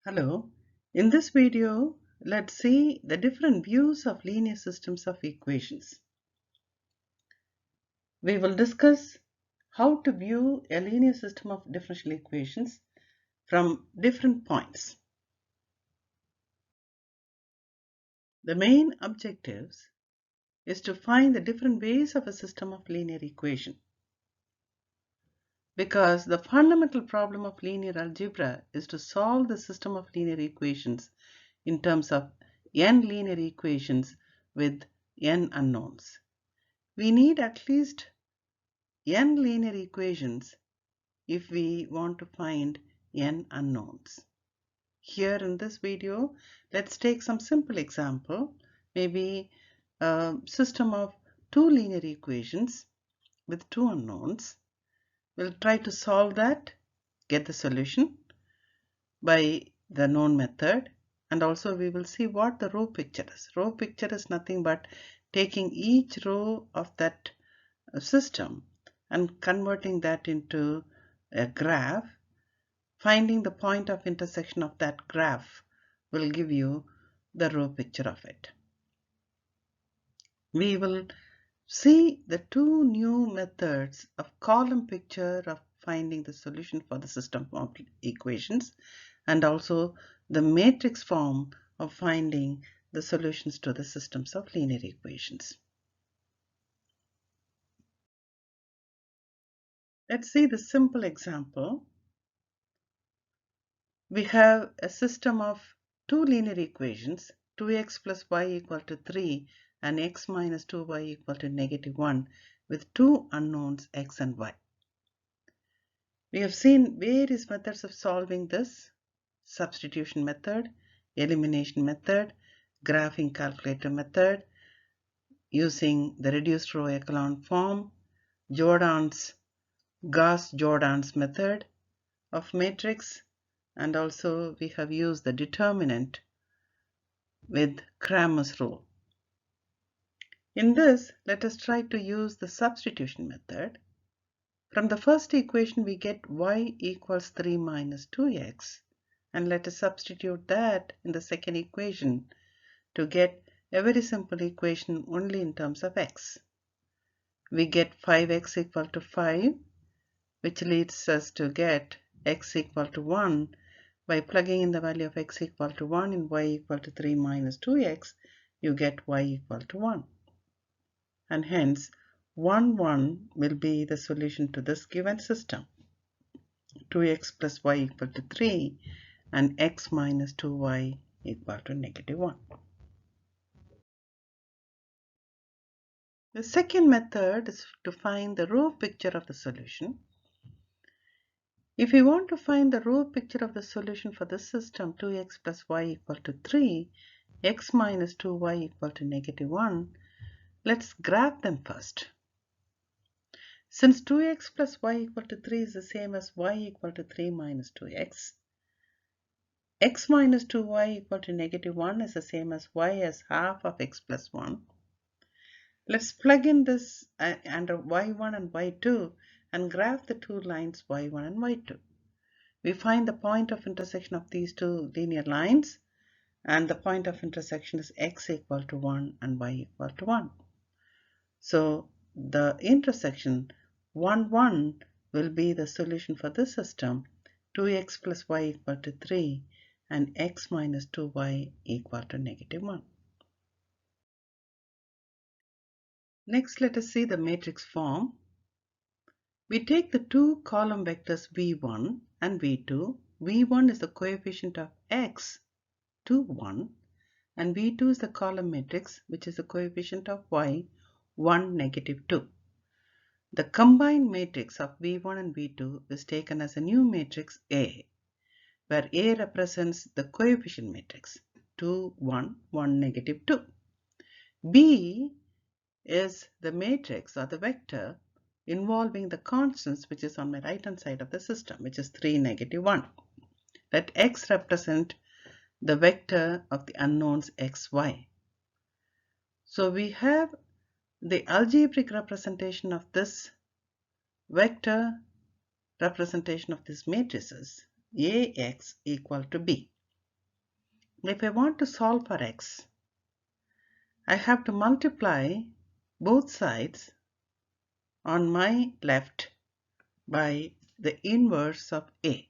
Hello, in this video, let's see the different views of linear systems of equations. We will discuss how to view a linear system of differential equations from different points. The main objectives is to find the different ways of a system of linear equation. Because the fundamental problem of linear algebra is to solve the system of linear equations in terms of n linear equations with n unknowns. We need at least n linear equations if we want to find n unknowns. Here in this video, let's take some simple example, maybe a system of two linear equations with two unknowns. We'll try to solve that, get the solution by the known method, and also we will see what the row picture is. Row picture is nothing but taking each row of that system and converting that into a graph. Finding the point of intersection of that graph will give you the row picture of it. We will see the two new methods of column picture of finding the solution for the system of equations, and also the matrix form of finding the solutions to the systems of linear equations. Let's see the simple example. We have a system of two linear equations, 2x plus y equal to 3 and x minus 2y equal to -1 with two unknowns x and y. We have seen various methods of solving this: substitution method, elimination method, graphing calculator method, using the reduced row echelon form, Gauss-Jordan's method of matrix, and also we have used the determinant with Cramer's rule. In this, let us try to use the substitution method. From the first equation we get y equals 3 minus 2x, and let us substitute that in the second equation to get a very simple equation only in terms of x. We get 5x equal to 5, which leads us to get x equal to 1. By plugging in the value of x equal to 1 in y equal to 3 minus 2x, you get y equal to 1. And hence, 1, 1 will be the solution to this given system. 2x plus y equal to 3 and x minus 2y equal to -1. The second method is to find the row picture of the solution. If we want to find the row picture of the solution for this system, 2x plus y equal to 3, x minus 2y equal to -1, let's graph them first. Since 2x plus y equal to 3 is the same as y equal to 3 minus 2x, x minus 2y equal to -1 is the same as y as half of x plus 1. Let's plug in this under y1 and y2 and graph the two lines y1 and y2. We find the point of intersection of these two linear lines, and the point of intersection is x equal to 1 and y equal to 1. So the intersection 1, 1 will be the solution for this system, 2x plus y equal to 3 and x minus 2y equal to -1. Next, let us see the matrix form. We take the two column vectors v1 and v2. v1 is the coefficient of x, 2, 1, and v2 is the column matrix, which is the coefficient of y, 1, -2. The combined matrix of v1 and v2 is taken as a new matrix A, where A represents the coefficient matrix, 2, 1, 1, -2. B is the matrix or the vector involving the constants, which is on my right hand side of the system, which is 3, -1. Let x represent the vector of the unknowns x, y. So we have the algebraic representation of this vector representation of these matrices, Ax equal to B. if I want to solve for x, I have to multiply both sides on my left by the inverse of a.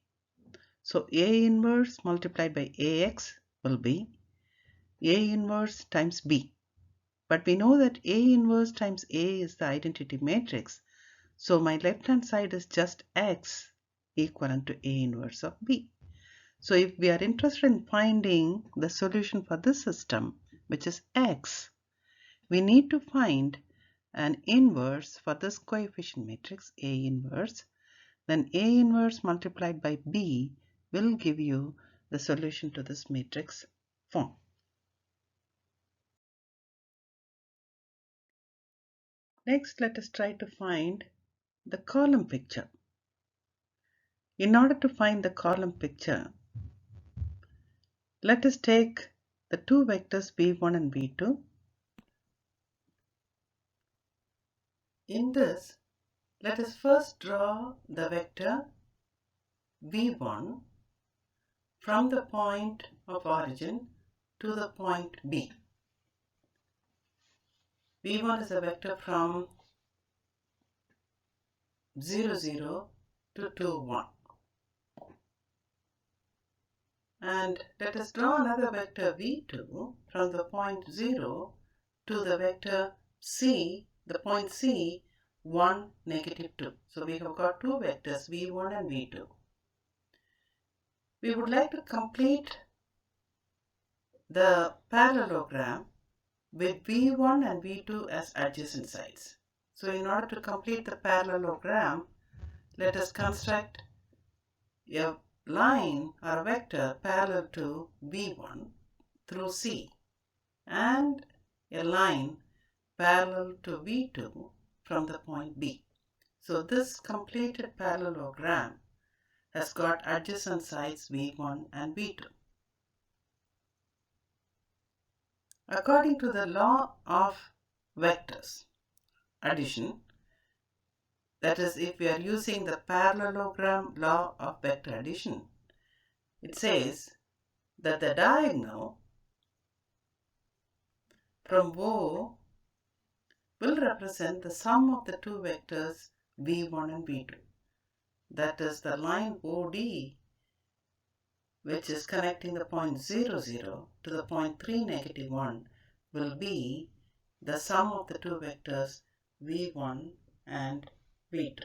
So a inverse multiplied by ax will be a inverse times b. But we know that a inverse times a is the identity matrix. So my left hand side is just x equivalent to a inverse of b. So if we are interested in finding the solution for this system, which is x, we need to find an inverse for this coefficient matrix A inverse. Then A inverse multiplied by B will give you the solution to this matrix form. Next, let us try to find the column picture. In order to find the column picture, let us take the two vectors v1 and v2. In this, let us first draw the vector v1 from the point of origin to the point B. v1 is a vector from 0, 0 to 2, 1. And let us draw another vector v2 from the point 0 to the vector c, the point c, 1, negative 2. So we have got two vectors v1 and v2. We would like to complete the parallelogram with v1 and v2 as adjacent sides. So in order to complete the parallelogram, let us construct a line or a vector parallel to v1 through c and a line parallel to v2 from the point B. So this completed parallelogram has got adjacent sides v1 and v2. According to the law of vectors addition, that is, if we are using the parallelogram law of vector addition, it says that the diagonal from O will represent the sum of the two vectors v1 and v2. That is, the line OD, which is connecting the point 0, 0 to the point 3, negative 1, will be the sum of the two vectors v1 and v2.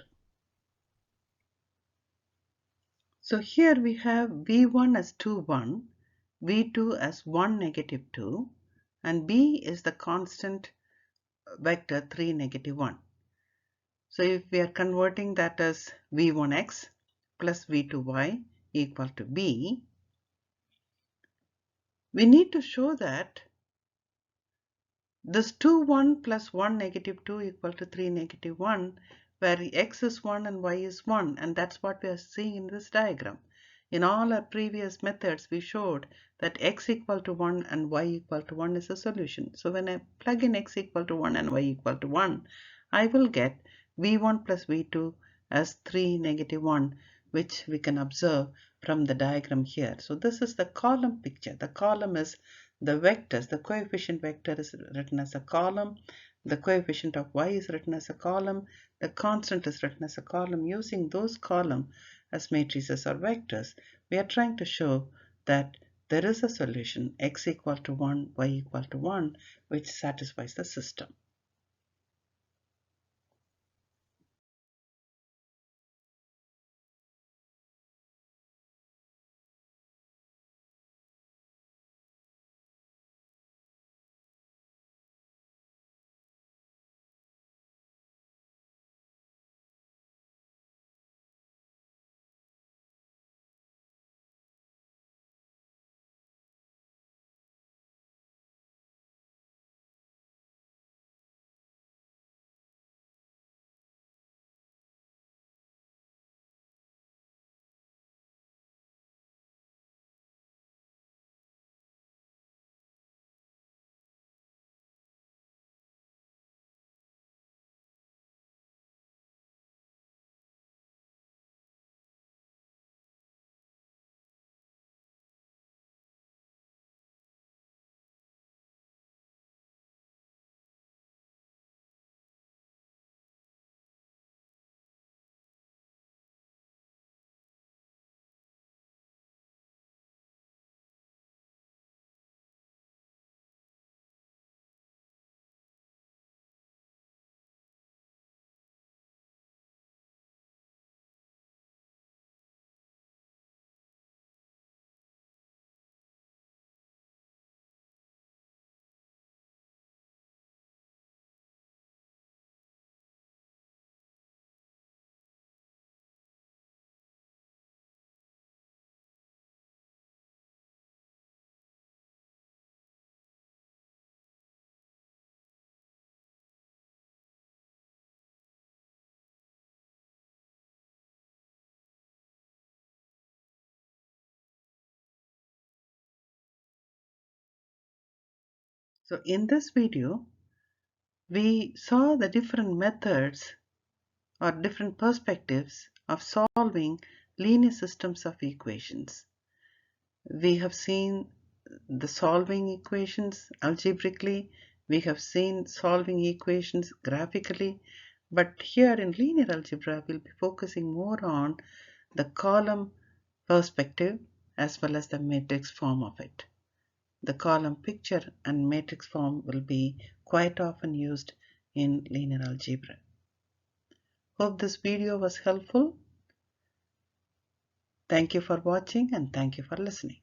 So here we have v1 as 2, 1, v2 as 1, negative 2, and b is the constant vector 3, negative 1. So if we are converting that as v1x plus v2y equal to b, we need to show that this 2, 1 plus 1, negative 2 equal to 3, negative 1, where x is 1 and y is 1, and that's what we are seeing in this diagram. In all our previous methods, we showed that x equal to 1 and y equal to 1 is a solution. So when I plug in x equal to 1 and y equal to 1, I will get v1 plus v2 as 3, negative 1, which we can observe from the diagram here. So this is the column picture. The column is the vectors. The coefficient vector is written as a column. The coefficient of y is written as a column. The constant is written as a column. Using those columns as matrices or vectors, we are trying to show that there is a solution x equal to 1, y equal to 1, which satisfies the system. So in this video, we saw the different methods or different perspectives of solving linear systems of equations. We have seen the solving equations algebraically, we have seen solving equations graphically, but here in linear algebra we'll be focusing more on the column perspective as well as the matrix form of it. The column picture and matrix form will be quite often used in linear algebra. Hope this video was helpful. Thank you for watching and thank you for listening.